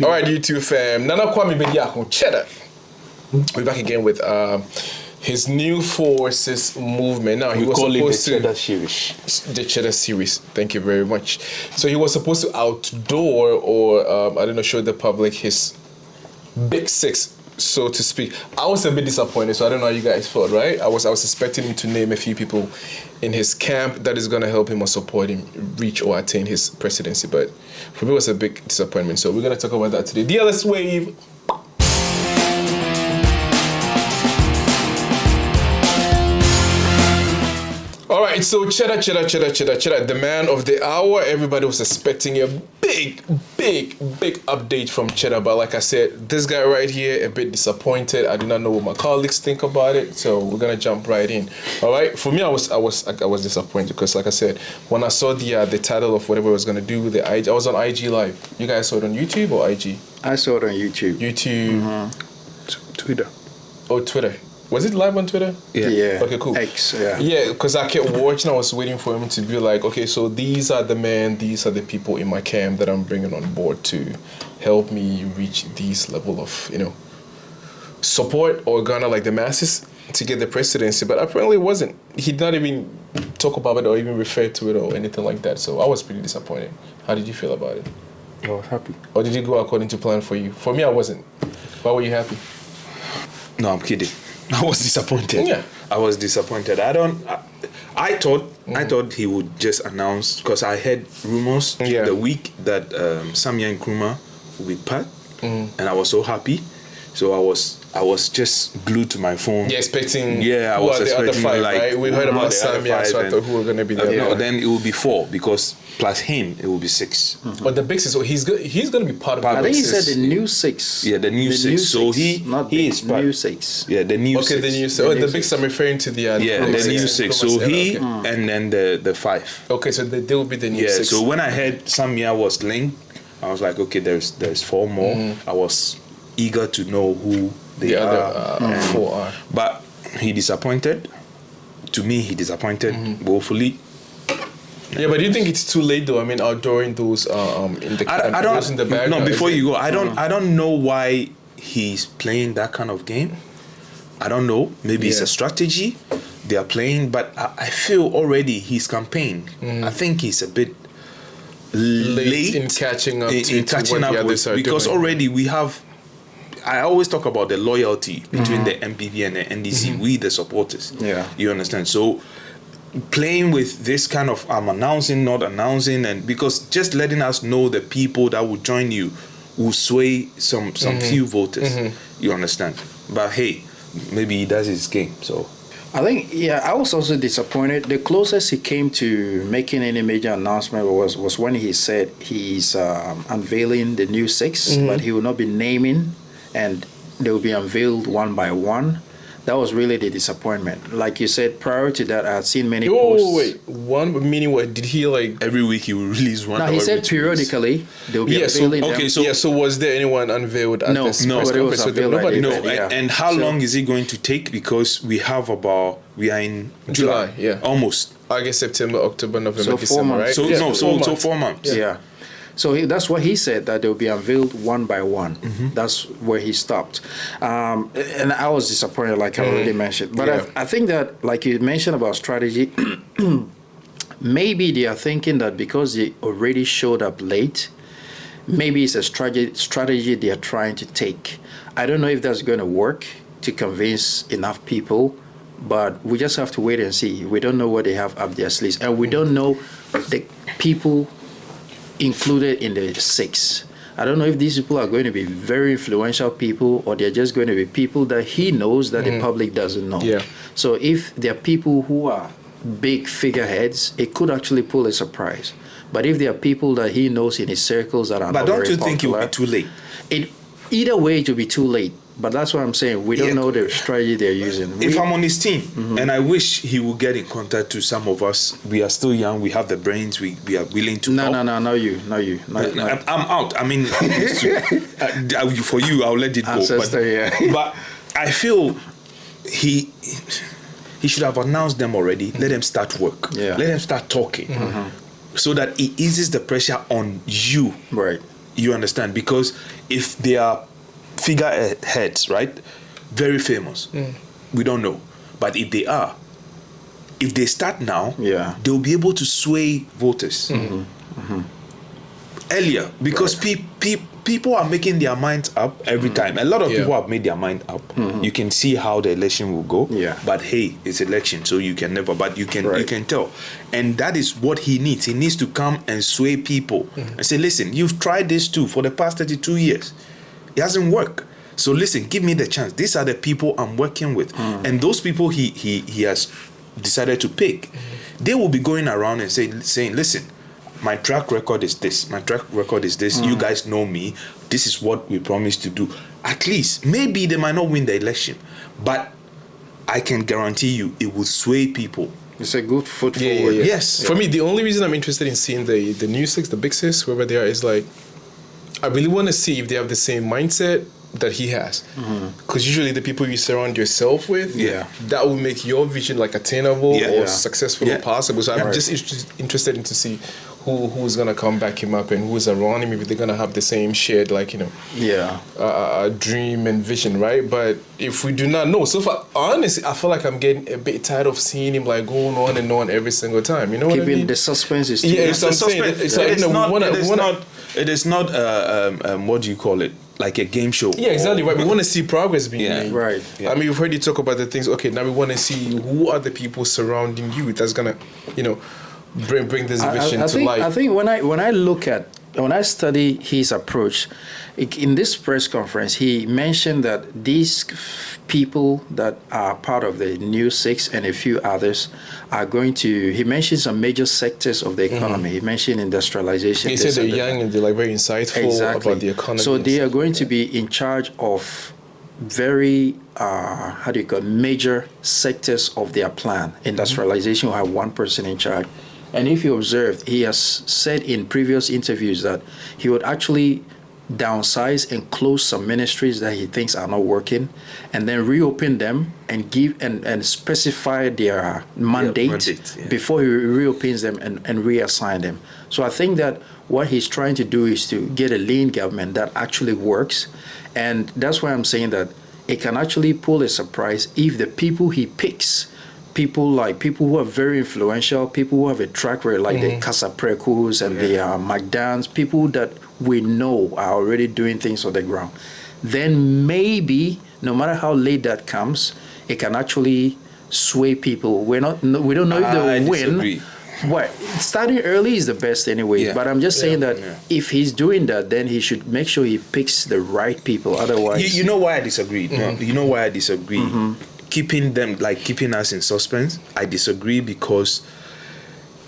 All right, YouTube fam. Nana Bediako, Cheddar. We're back again with his new forces movement. Now he was supposed to Cheddar series. The Cheddar series. Thank you very much. So he was supposed to outdoor or I don't know, show the public his big six, so to speak. I was a bit disappointed, so I don't know how you guys felt, right? I was expecting him to name a few people in his camp that is going to help him or support him reach or attain his presidency, but for me it was a big disappointment. So we're going to talk about that today. DLS Wave. All right, so Cheddar, the man of the hour. Everybody was expecting a big update from Cheddar, but like I said, this guy right here, a bit disappointed. I do not know what my colleagues think about it, so we're gonna jump right in. All right, for me, I was disappointed because, like I said, when I saw the title of whatever I was gonna do with the IG, I was on IG Live. You guys saw it on YouTube or IG? I saw it on YouTube. Twitter. Oh, Twitter. Was it live on Twitter? Yeah. Okay, cool. X, yeah. Yeah, because I kept watching. I was waiting for him to be like, okay, so these are the men, these are the people in my camp that I'm bringing on board to help me reach this level of, support or garner like the masses to get the presidency. But apparently it wasn't. He did not even talk about it or even refer to it or anything like that. So I was pretty disappointed. How did you feel about it? I was happy. Or did it go according to plan for you? For me, I wasn't. Why were you happy? No, I'm kidding. I was disappointed. Yeah. I was disappointed. I thought he would just announce, because I heard rumors the week that Samia Nkrumah would be part, and I was so happy. So I was just glued to my phone. Yeah, expecting. Yeah, I was expecting the other five, like, right? We heard about Samia, so I thought who were going to be there. No, then it will be 4 because plus him it will be 6. Mm-hmm. But the big 6, so he's going to be part of. I think he said the new 6. Yeah, the new 6. So he is part. New 6. Yeah, the new 6. Okay, the new 6. Oh, the big 6. I'm referring to the. The new 6. So he and then the 5. Okay, so they will be the new 6. Yeah. So when I heard Samia was linked, I was like, okay, there's 4 more. Mm-hmm. I was eager to know who the other 4 are. But he disappointed. To me, he disappointed woefully. Yeah, but do you think it's too late though? I mean, outdooring those in the camp, I don't. in the bag. No, before you go, I don't know why he's playing that kind of game. I don't know. Maybe it's a strategy they are playing, but I feel already his campaign. I think he's a bit late in catching up to what the others are because doing. Already we have. I always talk about the loyalty between the MPP and the NDC. We the supporters. Yeah, you understand. So playing with this kind of announcing, not announcing, and because just letting us know the people that will join you will sway some few voters. You understand? But hey, maybe he does his game. So I think I was also disappointed. The closest he came to making any major announcement was when he said he's unveiling the new 6, but he will not be naming, and they will be unveiled one by one. That was really the disappointment. Like you said, prior to that, I had seen many posts. Oh, wait. One, meaning what? Did he like... Every week he will release one? No, he said periodically they will be unveiling them. So was there anyone unveiled at this press conference? Nobody. And how long is it going to take? Because we are in July. Almost. August, September, October, November, December, right? So 4 months. Yeah. So that's what he said, that they'll be unveiled one by one. That's where he stopped. And I was disappointed, like I already mentioned. But I think that, like you mentioned about strategy, maybe they are thinking that because they already showed up late, maybe it's a strategy they are trying to take. I don't know if that's going to work to convince enough people, but we just have to wait and see. We don't know what they have up their sleeves. And we don't know the people included in the 6. I don't know if these people are going to be very influential people or they're just going to be people that he knows that the public doesn't know. Yeah. So if they're people who are big figureheads, it could actually pull a surprise. But if there are people that he knows in his circles that are not very popular... But don't you think it will be too late? Either way, it will be too late. But that's what I'm saying. We don't know the strategy they're using. If I'm on his team, and I wish he would get in contact to some of us. We are still young. We have the brains. We are willing to help. No, not you. I'm out. I mean, for you, I'll let it go. But I feel he should have announced them already. Let them start work. Let them start talking. So that it eases the pressure on you. Right. You understand? Because if they are figureheads, right, very famous, we don't know. But if they are, if they start now, they'll be able to sway voters earlier, because people are making their minds up every time. A lot of people have made their mind up. You can see how the election will go. But hey, it's election, so you can never. But you can tell, and that is what he needs. He needs to come and sway people and say, "Listen, you've tried this too for the past 32 years. It hasn't worked. So listen, give me the chance. These are the people I'm working with, and those people he has decided to pick. They will be going around and saying, listen, my track record is this. My track record is this. You guys know me. This is what we promised to do. At least, maybe they might not win the election, but I can guarantee you it will sway people. It's a good foot forward. Yes. For me, the only reason I'm interested in seeing the new six, the big six, whoever they are, is like, I really want to see if they have the same mindset that he has. Because usually the people you surround yourself with, that will make your vision like attainable or successful or possible. So I'm just interested in to see who's gonna come back him up and who's around him, if they're gonna have the same shared, like, dream and vision, right? But if we do not know, so far, honestly, I feel like I'm getting a bit tired of seeing him like going on and on every single time. You know what I mean? The suspense is too it's the suspense. It is not what do you call it? Like a game show. Yeah, exactly right. We want to see progress being made. Right. Yeah. I mean, we've heard you talk about the things. Okay, now we want to see who are the people surrounding you that's gonna, bring this vision to life. I think when I study his approach, in this press conference, he mentioned that these people that are part of the New Six and a few others are going to. He mentioned some major sectors of the economy. He mentioned industrialization. He said they're young and they're like very insightful about the economy. So they are going to be in charge of very major sectors of their plan. Industrialization will have one person in charge. And if you observe, he has said in previous interviews that he would actually downsize and close some ministries that he thinks are not working, and then reopen them and give and specify their mandate before he reopens them and reassign them. So I think that what he's trying to do is to get a lean government that actually works, and that's why I'm saying that it can actually pull a surprise if the people he picks, people who are very influential, people who have a track record, like the Kasaprekus and the Magdans, people that we know are already doing things on the ground. Then maybe, no matter how late that comes, it can actually sway people. We don't know if they will win. Well, starting early is the best anyway. But I'm just saying that if he's doing that, then he should make sure he picks the right people. Otherwise, you know why I disagree. You know why I disagree. Keeping us in suspense, I disagree, because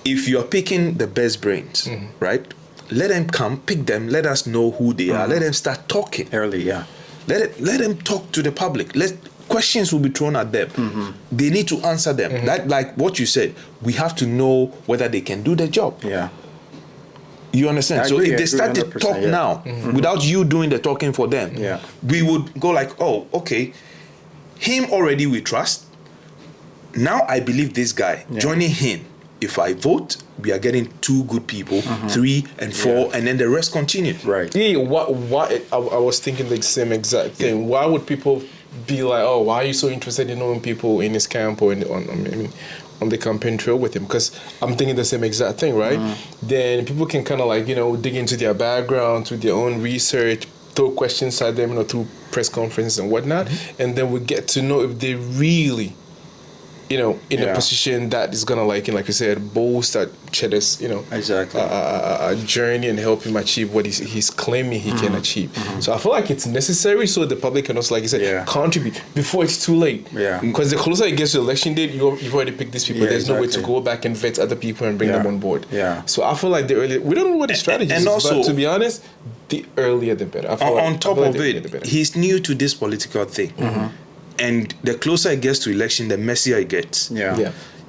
if you're picking the best brains, right, let them come, pick them, let us know who they are, let them start talking early. Let them talk to the public. Questions will be thrown at them. They need to answer them. That, like what you said, we have to know whether they can do the job. You understand? So if they start to talk now without you doing the talking for them, we would go like, oh, okay, him already we trust. Now I believe this guy. Joining him, if I vote, we are getting 2 good people, 3 and 4, and then the rest continues. Right. Yeah, why I was thinking the same exact thing. Why would people be like, oh, why are you so interested in knowing people in his camp or on the campaign trail with him? Because I'm thinking the same exact thing, right? Then people can kind of dig into their background, through their own research, throw questions at them, through press conferences and whatnot, and then we get to know if they really, in a position that is gonna, like you said, bolster Cheddar's, journey and help him achieve what he's claiming he can achieve. So I feel like it's necessary so the public can also, like you said, contribute before it's too late. Because the closer it gets to the election date, you've already picked these people. There's no way to go back and vet other people and bring them on board. So I feel like we don't know what the strategy is, also, but to be honest, the earlier the better. On top of it, he's new to this political thing. And the closer it gets to election, the messier it gets.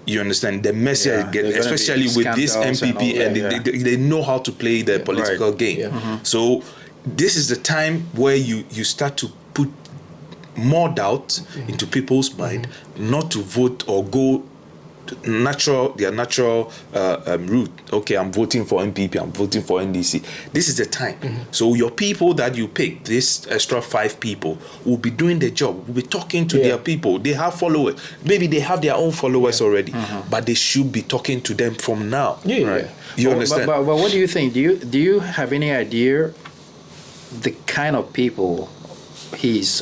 You understand? The messier it gets, especially with this MPP, and they know how to play the political game. So this is the time where you start to put more doubt into people's mind not to vote or go their natural route. Okay, I'm voting for MPP, I'm voting for NDC. This is the time. So your people that you pick, this extra 5 people, will be doing the job, will be talking to their people. They have followers. Maybe they have their own followers already, but they should be talking to them from now. Right. You understand? But what do you think? Do you have any idea the kind of people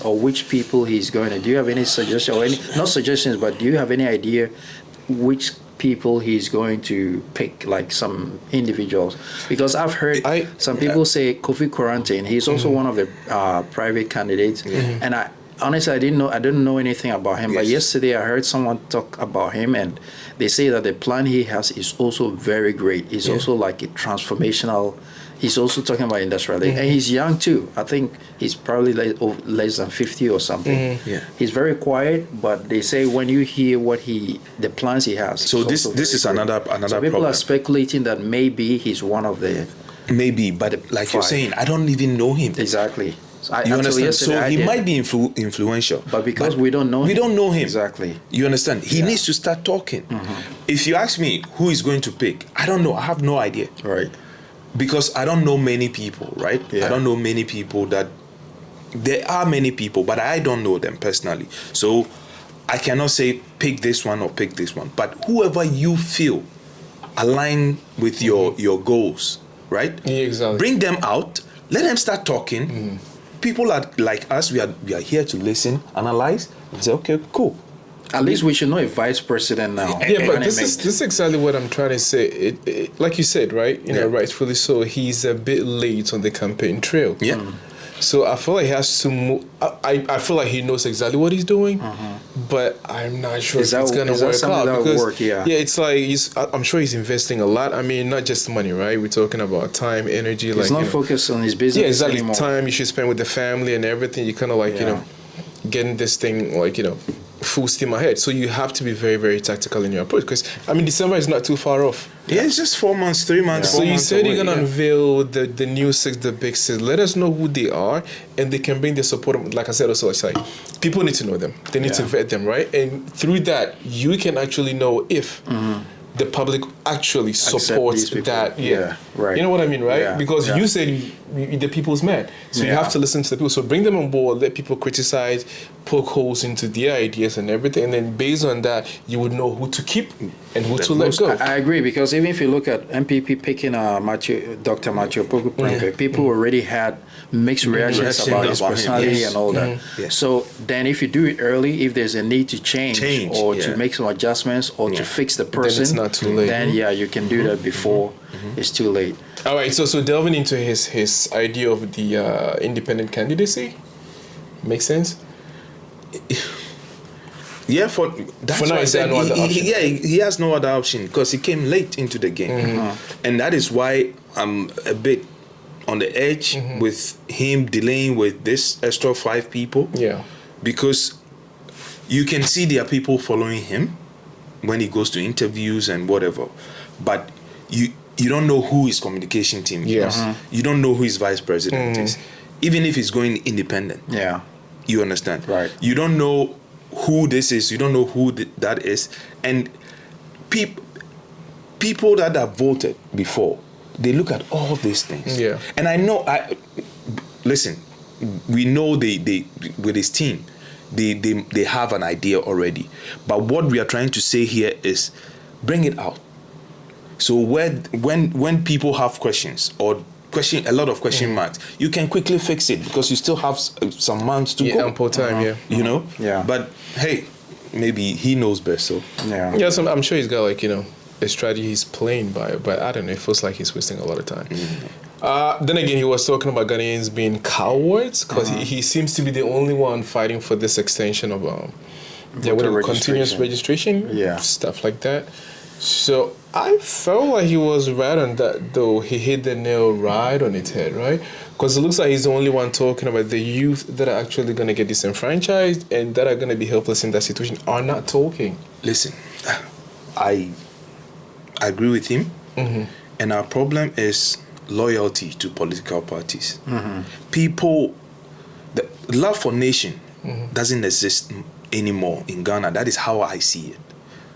which people he's going to? Do you have any suggestion or any, not suggestions, but do you have any idea which people he's going to pick, like some individuals? Because I've heard some people say Kofi Quarantine. He's also one of the private candidates, and honestly, I didn't know anything about him. But yesterday, I heard someone talk about him, and they say that the plan he has is also very great. It's also like a transformational. He's also talking about industrialization, and he's young too. I think he's probably less than 50 or something. He's very quiet, but they say when you hear the plans he has. So this is another so people problem. are speculating that maybe he's one of the. Maybe, but like 5. You're saying, I don't even know him. Exactly. You understand? So he might be influential, but because we don't know him. Exactly. You understand? He needs to start talking. If you ask me who is going to pick, I don't know. I have no idea. Right. Because I don't know many people, right? I don't know many people that. There are many people, but I don't know them personally. So I cannot say pick this one or pick this one. But whoever you feel align with your goals, right? Yeah, exactly. Bring them out. Let them start talking. People are like us. We are here to listen, analyze, and say, okay, cool. At least we should know a vice president now. Yeah, but this is exactly what I'm trying to say. It like you said, right? You know, rightfully so. He's a bit late on the campaign trail. Yeah. So I feel like he has to move. I feel like he knows exactly what he's doing, but I'm not sure if it's gonna work out. Because it's like I'm sure he's investing a lot. I mean, not just money, right? We're talking about time, energy. He's not focused on his business. Yeah, exactly. Anymore. Time you should spend with the family and everything. You kind of like getting this thing like full steam ahead. So you have to be very, very tactical in your approach, because I mean December is not too far off. Yeah, it's just 4 months, 3 months. So you said you're gonna unveil the new 6, the big 6. Let us know who they are, and they can bring the support. Like I said, also it's like people need to know them. They need to vet them, right? And through that, you can actually know if the public actually supports that. Yeah, right. You know what I mean, right? Yeah. Because you said the people's man, so you have to listen to the people. So bring them on board, let people criticize, poke holes into their ideas and everything, and then based on that, you would know who to keep and who to let go. I agree, because even if you look at MPP picking Dr. Matthew Poku, people already had mixed reactions about his personality and all that. So then if you do it early, if there's a need to change or to make some adjustments or to fix the person, then it's not too late. Then you can do that before it's too late. All right, so delving into his idea of the independent candidacy makes sense. Yeah, for now, is there no other option? He has no other option because he came late into the game, and that is why I'm a bit on the edge with him delaying with this extra 5 people. Yeah, because you can see there are people following him when he goes to interviews and whatever, but you don't know who his communication team is. You don't know who his vice president is, even if he's going independent. Yeah, you understand, right? You don't know who this is. You don't know who that is, and people that have voted before, they look at all these things. Yeah, and I know. Listen, we know they with his team, they have an idea already. But what we are trying to say here is, bring it out. So when people have questions or a lot of question marks, you can quickly fix it because you still have some months to go. Ample time, you know. Yeah. But hey, maybe he knows best. So so I'm sure he's got a strategy he's playing by, but I don't know. It feels like he's wasting a lot of time. Then again, he was talking about Ghanaians being cowards because he seems to be the only one fighting for this extension of continuous registration, stuff like that. So I felt like he was right on that, though. He hit the nail right on its head, right? Because it looks like he's the only one talking about the youth that are actually going to get disenfranchised and that are going to be helpless in that situation are not talking. Listen, I agree with him. And our problem is loyalty to political parties. People, the love for nation doesn't exist anymore in Ghana. That is how I see it.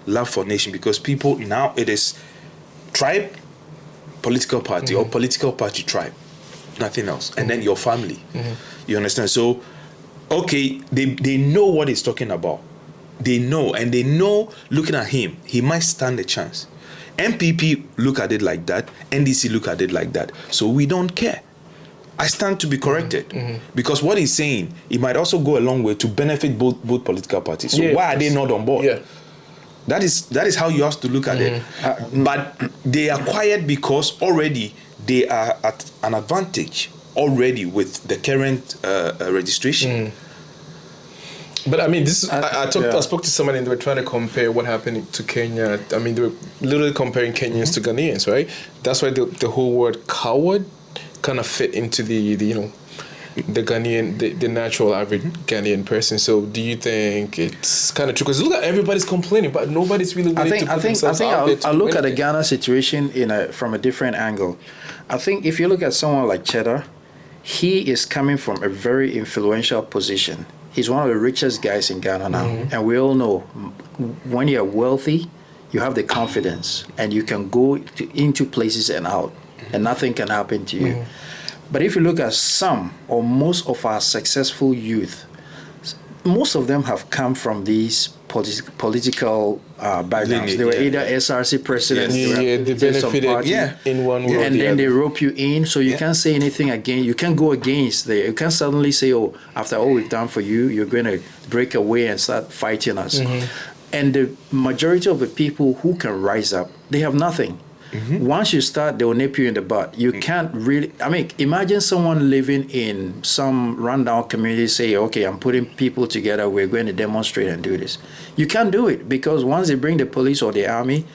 love for nation, because people now, it is tribe, political party, or political party, tribe, nothing else, and then your family. You understand? So, okay, they know what he's talking about. They know, and they know, looking at him, he might stand a chance. MPP look at it like that, NDC look at it like that. So we don't care. I stand to be corrected, because what he's saying, it might also go a long way to benefit both political parties. So why are they not on board? Yeah. That is how you have to look at it. But they are quiet because already they are at an advantage already with the current registration. But I mean, this is, I spoke to someone and they were trying to compare what happened to Kenya. I mean, they were literally comparing Kenyans to Ghanaians, right? That's why the whole word coward kind of fit into the Ghanaian, the natural average Ghanaian person. So do you think it's kind of true? Because look at everybody's complaining, but nobody's really willing to put themselves out there. I'll look at the Ghana situation from a different angle. I think if you look at someone like Cheddar, he is coming from a very influential position. He's one of the richest guys in Ghana now. And we all know when you're wealthy, you have the confidence and you can go into places and out and nothing can happen to you. But if you look at some or most of our successful youth, most of them have come from these political backgrounds. They were either SRC presidents, they benefited in one way, and then they rope you in, so you can't say anything again. You can't go against. You can't suddenly say, "Oh, after all we've done for you, you're going to break away and start fighting us." And the majority of the people who can rise up, they have nothing. Once you start, they will nip you in the butt. You can't really, I mean, imagine someone living in some rundown community say, okay, I'm putting people together, we're going to demonstrate and do this. You can't do it because once they bring the police or the army,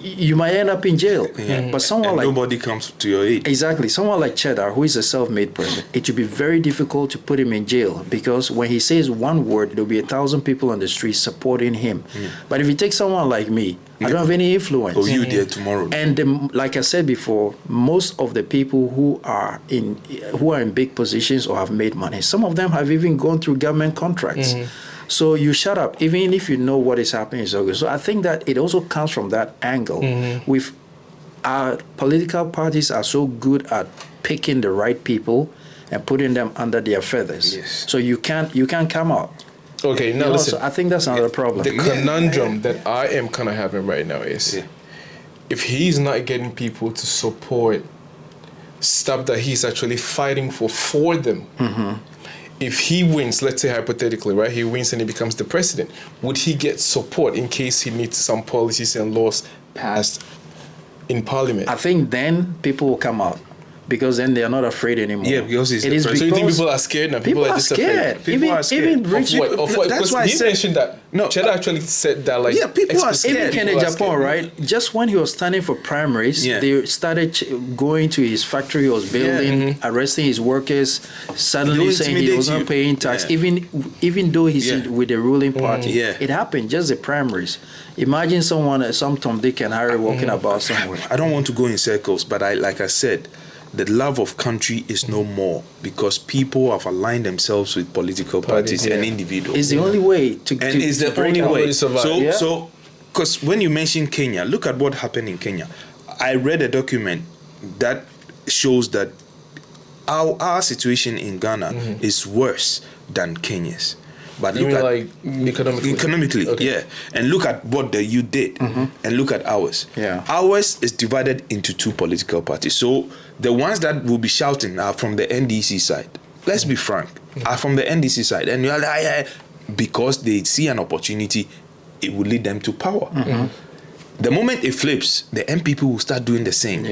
you might end up in jail. But someone and like nobody comes to your aid. Exactly. Someone like Cheddar, who is a self-made person, it would be very difficult to put him in jail because when he says one word, there'll be 1,000 people on the street supporting him. But if you take someone like me, I don't have any influence. Or you there tomorrow. And like I said before, most of the people who are in big positions or have made money, some of them have even gone through government contracts. So you shut up, even if you know what is happening. So I think that it also comes from that angle. With our political parties are so good at picking the right people and putting them under their feathers. So you can't come out. Okay, now listen. So I think that's another problem. The conundrum that I am kind of having right now is if he's not getting people to support stuff that he's actually fighting for them. If he wins, let's say hypothetically, right? He wins and he becomes the president. Would he get support in case he needs some policies and laws passed in parliament? I think then people will come out because then they are not afraid anymore. Yeah, because it is because so you think people are scared now? People are just scared. Afraid. People are scared. Even rich people. Of what? That's why I said, mentioned that. No, Cheddar actually said that. Like, people are scared. Even Kennedy Japan, right? Just when he was standing for primaries, they started going to his factory he was building, arresting his workers, suddenly saying he was not paying tax, even though he's with the ruling party. It happened just the primaries. Imagine some Tom, Dick, and Harry walking about somewhere. I don't want to go in circles, but like I said, the love of country is no more because people have aligned themselves with political parties and individuals. It's the only way to it's the only way. Survive. So, because when you mention Kenya, look at what happened in Kenya. I read a document that shows that our situation in Ghana is worse than Kenya's. But look at like economically, and look at what the youth did, and look at ours. Ours is divided into two political parties. So the ones that will be shouting are from the NDC side. Let's be frank, are from the NDC side, and you're like, because they see an opportunity, it will lead them to power. The moment it flips, the MPP will start doing the same.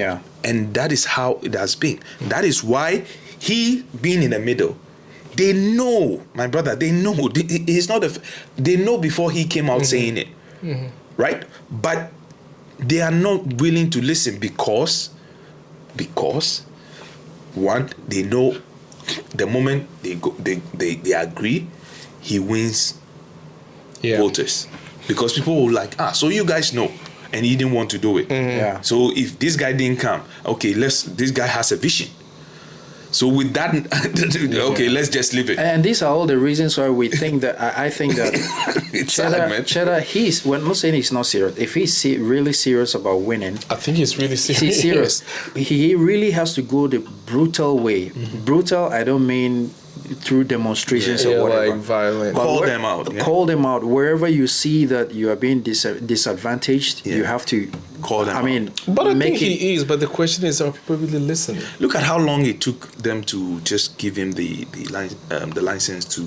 And that is how it has been. That is why he being in the middle. They know, my brother, they know. He's not they know before he came out saying it. Right? But they are not willing to listen because one, they know the moment they agree, he wins voters. Because people will like, so you guys know, and he didn't want to do it. So if this guy didn't come, okay, this guy has a vision. So with that, okay, let's just leave it. And these are all the reasons why we think that I think that It's sad, man. Cheddar, I'm not saying he's not serious. If he's really serious about winning, I think he's really serious. he's serious. He really has to go the brutal way. Brutal, I don't mean through demonstrations or whatever. Like violent. Call them out. Yeah? Call them out. Wherever you see that you are being disadvantaged, you have to Call them I mean, But I think make it, he is. But the question is, are people really listening? Look at how long it took them to just give him the license to.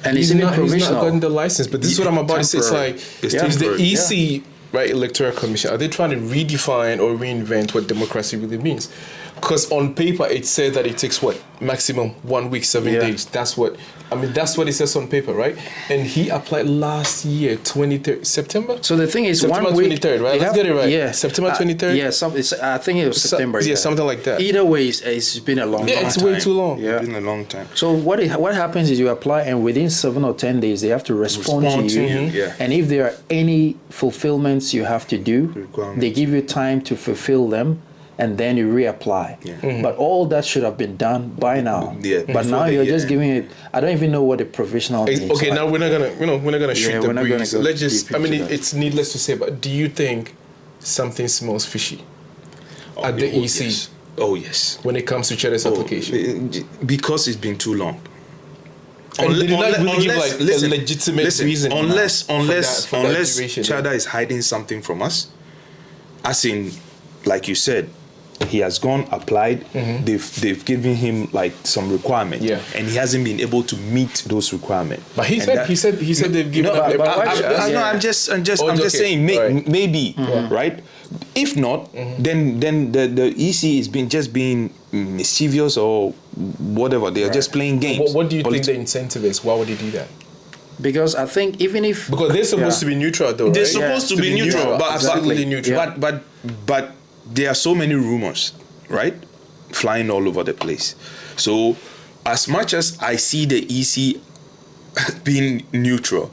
and He's isn't it not provisional? gotten the license. But this is what I'm about to say. It's Temporary. like, It's is the temporary, EC, right, Electoral Commission, are they trying to redefine or reinvent what democracy really means? Because on paper, it said that it takes what? Maximum 1 week, 7 days. That's what it says on paper, right? And he applied last year, 23rd, September? So the thing is, September 1 week, 23rd, right? you Let's have- get it right. Yeah, September 23rd? I think it was September. yeah, something like that. Either way, it's been a long Yeah, time. it's way too long. Yeah. It's been a long time. So what happens is you apply, and within 7 or 10 days they have to respond to you. yeah. And if there are any fulfillments you have to do, Requirements. they give you time to fulfill them, and then you reapply. Yeah. But all that should have been done by now. Yeah, But before now the you're year just end. giving it. I don't even know what the provisional means. Okay, now we're not gonna shoot Yeah, the we're not gonna breeze. go Let's just. deep I mean, into that. it's needless to say, but do you think something smells fishy at the Oh, EC yes. Oh yes. when it comes to Cheddar's application? Because it's been too long. And they did not really give, like, a legitimate reason Unless for that duration, Cheddar is hiding something from us, as in, like you said, he has gone applied. They've given him like some requirement, Yeah. and he hasn't been able to meet those requirements. But he said they've given No, up. but why should- I know. Yeah. I'm just Oh, okay. saying. Right. Maybe right. If not, then the EC is being mischievous or whatever. They are just playing games. What do you think Politi- the incentive is? Why would they do that? Because I think even if Because they're supposed to be neutral, though. They're right? supposed to be neutral, but absolutely but, neutral. But there are so many rumors, right, flying all over the place. So as much as I see the EC being neutral,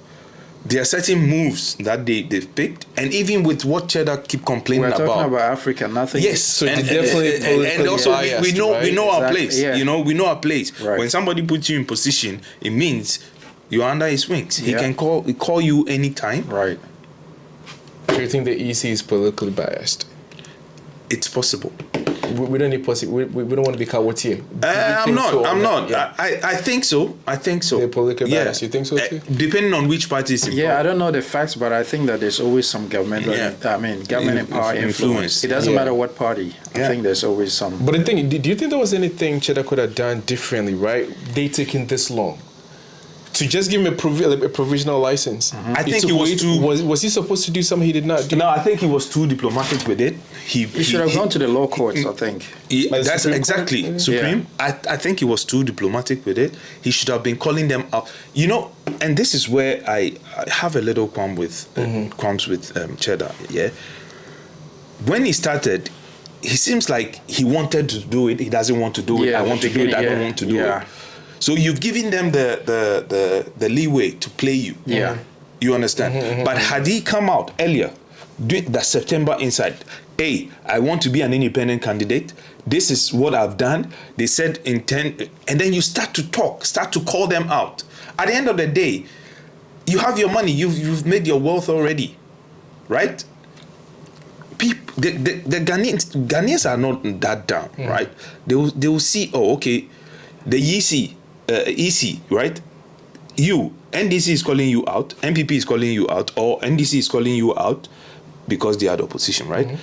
there are certain moves that they've picked, and even with what Cheddar keep complaining we're talking about. about Africa, nothing. Yes, So it's definitely and also biased, we know right? our Exactly, place. yeah. You know, we know our place. Right. When somebody puts you in position, it means you're under his wings. He Yeah. can call you anytime. Right. Do you think the EC is politically biased? It's possible. We don't need we don't want to be cowards here. Do you I'm think not. so or I'm not. Yeah. I think so. I think so. They're politically biased. You think so too? Depending on which party is involved. Yeah, I don't know the facts, but I think that there's always some government. Yeah. Government and power Influence. influence. It doesn't Yeah. matter what party. I Yeah. think there's always some. But the thing, do you think there was anything Cheddar could have done differently, right? They taking this long to just give him a provisional license. I think he was too. Was he supposed to do something he did not do? No, I think he was too diplomatic with it. You should have gone to the law courts, I think. Like the That's Supreme exactly Court? Supreme. I think he was too diplomatic with it. He should have been calling them out. You know, and this is where I have a little qualms with Cheddar. Yeah, when he started, he seems like he wanted to do it. He doesn't want to do it. Yeah, I want to do it. I don't want to do yeah. it. So you've given them the leeway to play you. Yeah. You understand? But had he come out earlier, do the September inside, hey, I want to be an independent candidate. This is what I've done. They said intent, and then you start to talk, start to call them out. At the end of the day, you have your money. You've made your wealth already, right? People, the Ghanaians are not that down, right? They will see, oh, okay, the EC, right? You, NDC is calling you out, MPP is calling you out, or NDC is calling you out because they are the opposition, right?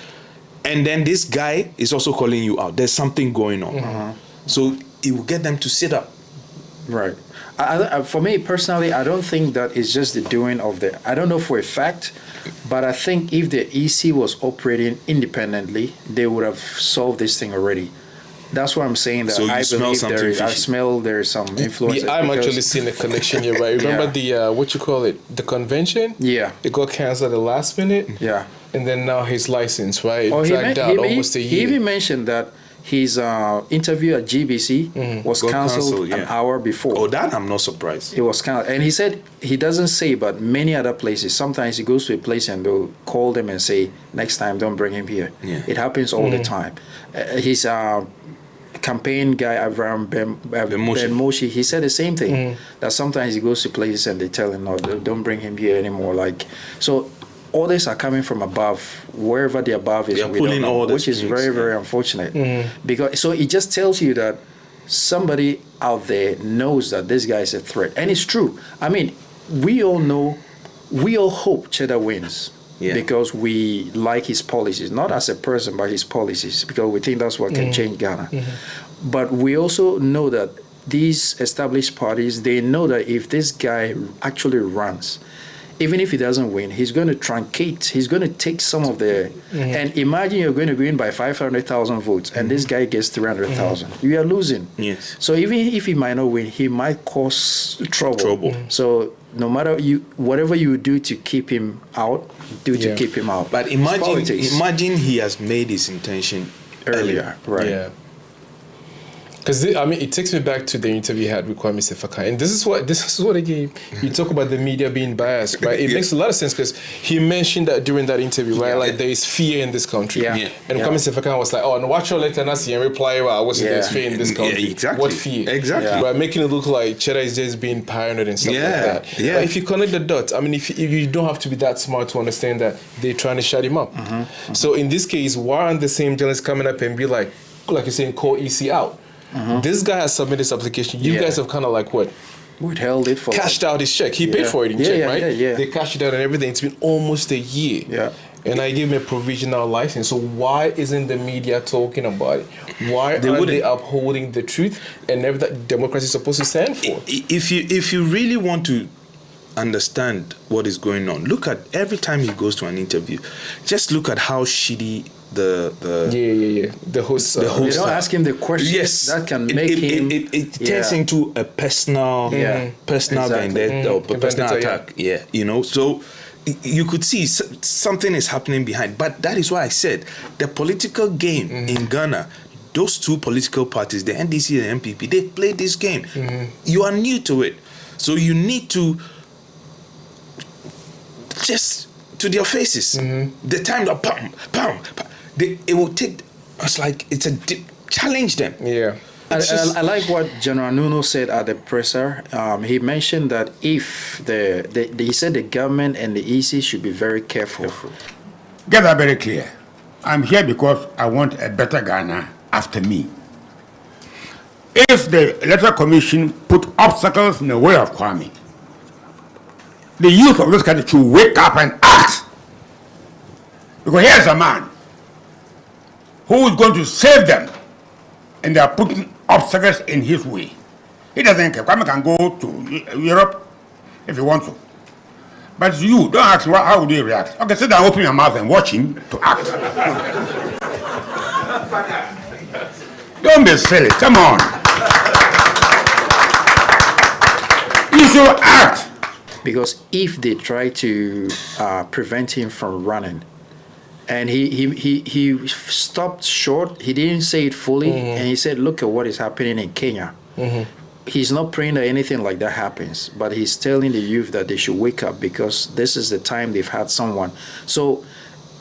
And then this guy is also calling you out. There's something going on. So it will get them to sit up. Right. For me personally, I don't think that it's just the doing of the. I don't know for a fact, but I think if the EC was operating independently, they would have solved this thing already. That's why I'm saying that So you I smell believe something I fishy. smell there is some influence. Yeah, I'm because- actually seeing a connection here, right? Remember the what you call it, the convention? Yeah. It got cancelled at the last minute. Yeah. And then now his license, right? It Oh, dragged out almost a he year. even mentioned that his interview at GBC was Got cancelled cancelled, an yeah. hour before. Oh, that I'm not surprised. It was cancelled. And he said he doesn't say, but many other places, sometimes he goes to a place and they'll call them and say, next time, don't bring him here. Yeah. It happens all the time. His campaign guy Abraham Ben Moshi, he said the same thing. That sometimes he goes to places and they tell him, no, don't bring him here anymore. Like, so orders are coming from above, wherever the above is, we don't know, which is very, very unfortunate. Because so it just tells you that somebody out there knows that this guy is a threat, and it's true. I mean, we all know, we all hope Cheddar wins. Because we like his policies, not as a person, but his policies, because we think that's what can change Ghana. But we also know that these established parties, they know that if this guy actually runs, even if he doesn't win, he's going to truncate, he's going to take some of the, and imagine you're going to win by 500,000 votes, and this guy gets 300,000. You are losing. Yes. So even if he might not win, he might cause trouble. So no matter whatever you do to keep him out, to keep him out. But imagine he has made his intention earlier. Right. Yeah. Because I mean, it takes me back to the interview he had with Kwame Sefaka, and this is what again you talk about the media being biased, right? It makes a lot of sense because he mentioned that during that interview, right? Like there is fear in this country, and Kwame Sefaka was like, "Oh, no, watch your letter and see and reply, well, what's there's fear in this country? Exactly. What fear? Exactly. Right, making it look like Cheddar is just being paranoid and stuff like that. Yeah. But if you connect the dots, I mean, if you don't have to be that smart to understand that they're trying to shut him up. So in this case, why aren't the same journalists coming up and be like you're saying, call EC out? This guy has submitted his application. You guys have kind of like what? Withheld it for cashed out his check. He paid for it in check, right? Yeah. They cashed it out and everything. It's been almost a year. Yeah. And I gave him a provisional license. So why isn't the media talking about it? Why are they upholding the truth and everything that democracy is supposed to stand for? If you really want to understand what is going on, look at every time he goes to an interview. Just look at how shitty the host. They don't ask him the questions that can make him. It turns into a personal vendetta or personal attack. Yeah, you know. So you could see something is happening behind. But that is why I said the political game in Ghana. Those two political parties, the NDC and the MPP, they play this game. You are new to it, so you need to just to their faces. The time that pam. It will take us like it's challenge them. Yeah. I like what General Nuno said at the presser. He mentioned that if he said the government and the EC should be very careful. Get that very clear. I'm here because I want a better Ghana after me. If the Electoral Commission put obstacles in the way of Kwame, the youth of this country should wake up and act. Because here's a man who is going to save them, and they are putting obstacles in his way. He doesn't care. Kwame can go to Europe if he wants to. But you, don't ask how would they react. Okay, sit down, open your mouth and watch him to act. Don't be silly, come on. You should act. Because if they try to prevent him from running, and he stopped short. He didn't say it fully, and he said, "Look at what is happening in Kenya." He's not praying that anything like that happens, but he's telling the youth that they should wake up because this is the time they've had someone. So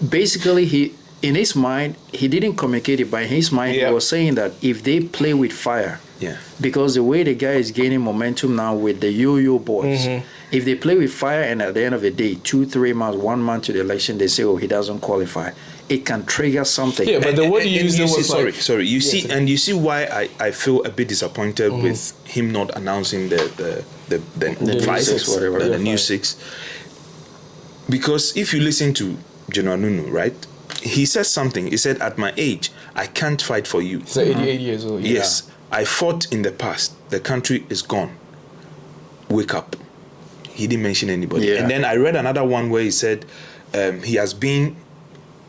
basically, in his mind, he didn't communicate it, but in his mind, he was saying that if they play with fire, because the way the guy is gaining momentum now with the yo-yo boys. If they play with fire and at the end of the day, 2-3 months, 1 month to the election, they say, "Oh, he doesn't qualify," it can trigger something. Yeah, but the word you used was sorry. You see why I feel a bit disappointed with him not announcing the new six. Because if you listen to General Nuno, right, he said something. He said, "At my age, I can't fight for you." He's 88 years old. Yes, I fought in the past. The country is gone. Wake up. He didn't mention anybody. And then I read another one where he said he has been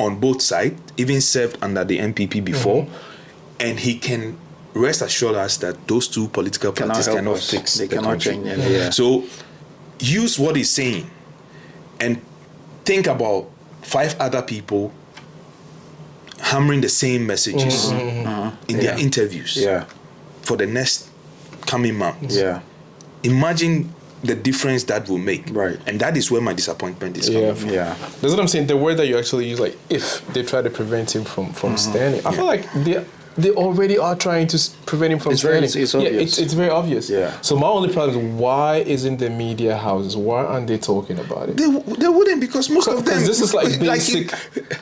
on both sides, even served under the MPP before, and he can rest assured us that those two political parties cannot fix they the cannot country. change anything. So use what he's saying and think about 5 other people hammering the same messages in their interviews for the next coming months. Imagine the difference that will make. Right. And that is where my disappointment is coming from. That's what I'm saying. The word that you actually use, like, if they try to prevent him from standing. I feel like they already are trying to prevent him from It's very- selling. it's obvious. It's very obvious. Yeah. So my only problem is, why isn't the media houses? Why aren't they talking about it? They wouldn't, because most of them. Because this is like basic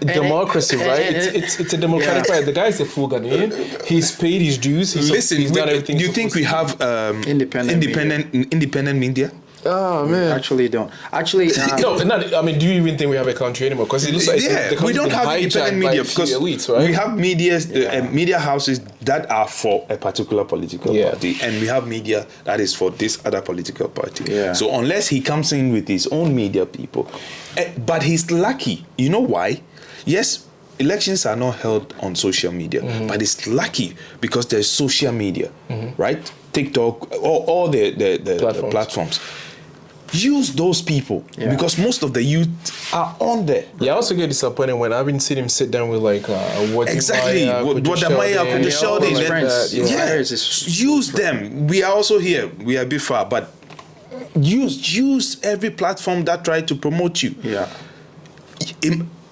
democracy, right? It's a democratic right. The guy is a full Ghanaian. He's paid his dues. He's done everything. Do you think we have independent media? Oh man, Actually, don't. Actually, no, not. I mean, do you even think we have a country anymore? Because it looks like We don't have independent media because elites, right? we have media houses that are for a particular political party, and we have media that is for this other political party. Yeah. So unless he comes in with his own media people, but he's lucky. You know why? Yes. Elections are not held on social media, but it's lucky because there's social media, right? TikTok, all the platforms. Use those people because most of the youth are on there. Yeah, I also get disappointed when I've been seeing him sit down with like what use them. We are also here. We are a bit far, but use every platform that try to promote you. Yeah.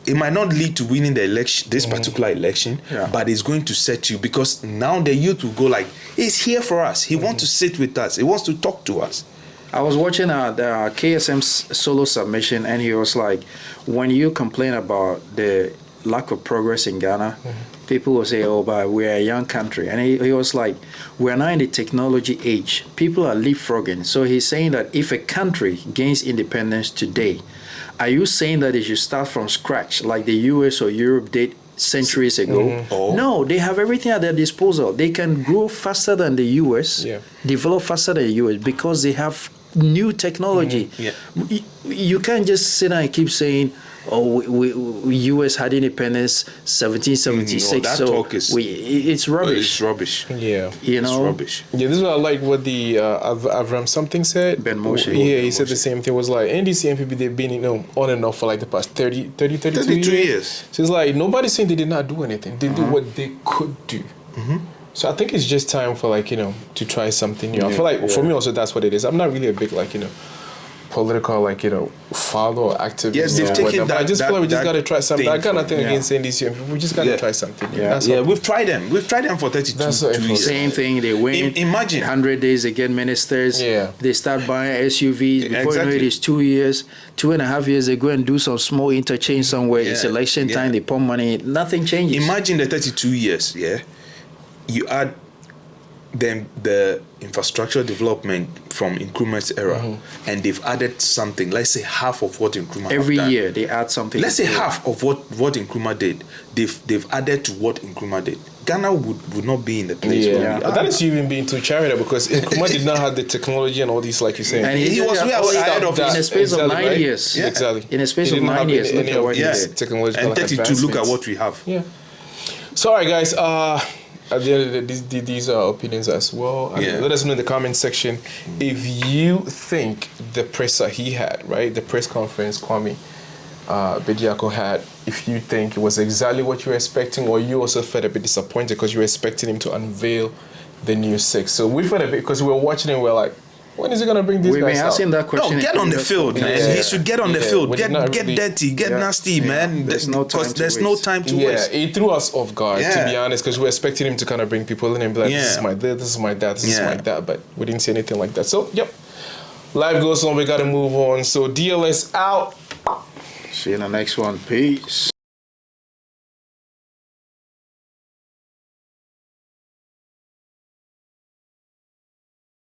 It might not lead to winning the election, this particular election, but it's going to set you, because now the youth will go like, he's here for us. He wants to sit with us. He wants to talk to us. I was watching the KSM's solo submission, and he was like, when you complain about the lack of progress in Ghana, people will say, oh, but we're a young country. And he was like, we're now in the technology age. People are leapfrogging. So he's saying that if a country gains independence today, are you saying that it should start from scratch like the US or Europe did centuries ago? No, they have everything at their disposal. They can grow faster than the US, develop faster than the US, because they have new technology. You can't just sit and keep saying, oh, we US had independence 1776. That so talk is, it's rubbish. It's rubbish. Yeah. You know? It's rubbish. Yeah, this is what I like what the Avram something said. Ben Moshe. Yeah, he said the same thing. It was like NDC and NPP, they've been on and off for like the past 32 years. So it's like nobody's saying they did not do anything. They did what they could do. So I think it's just time for like, to try something new. I feel like for me also that's what it is. I'm not really a big like, political like, father or activist. Yes, they've taken that. I just feel like we just got to try something. I got nothing Yeah. against NDC and people. We just got to try something new. That's all. We've tried them. We've tried them for 32 That's what it years. Same thing, they win. Imagine. 100 days, they get ministers. Yeah. They start buying SUVs. Before you know it, Exactly. it's 2 years, 2.5 years, they go and do some small interchange somewhere. It's Yeah. election Yeah. time, they pump money. Nothing changes. Imagine the 32 years, you add the infrastructure development from Nkrumah's era, and they've added something, let's say half of what Nkrumah Every have done. year, they add something. Let's say to it. half of what Nkrumah did, they've added to what Nkrumah did. Ghana would not be in the place where we Yeah, are. but that is you even being too charitable, because Nkrumah did not have the technology and all these, like you're saying. And He was way ahead of in a his space of 9 right? years. Yeah. Exactly. In a space He of didn't 9 have years, look any at of what he these did. technological And 32, look at advancements. what we have. Yeah. So, all right, guys. At the end of the day, these are opinions as well. And let us know in the comment section if you think the presser he had, right, the press conference Kwame Bediako had, if you think it was exactly what you were expecting, or you also felt a bit disappointed because you were expecting him to unveil the new six. So we felt a bit, because we were watching it, we were like, when is he gonna bring these We've guys been out? asking that question. No, get on the field, man. Yeah. He should get on the Yeah. field. We did not Get really- dirty. Get nasty, man. There's no time Because to there's no waste. time to Yeah, waste. it threw us off guard, to Yeah. be honest, because we were expecting him to kind of bring people in and be like, this is my this is my that, this is Yeah. my that, but we didn't see anything like that. So, yep. Life goes on, we gotta move on. So DLS out. See you in the next one. Peace.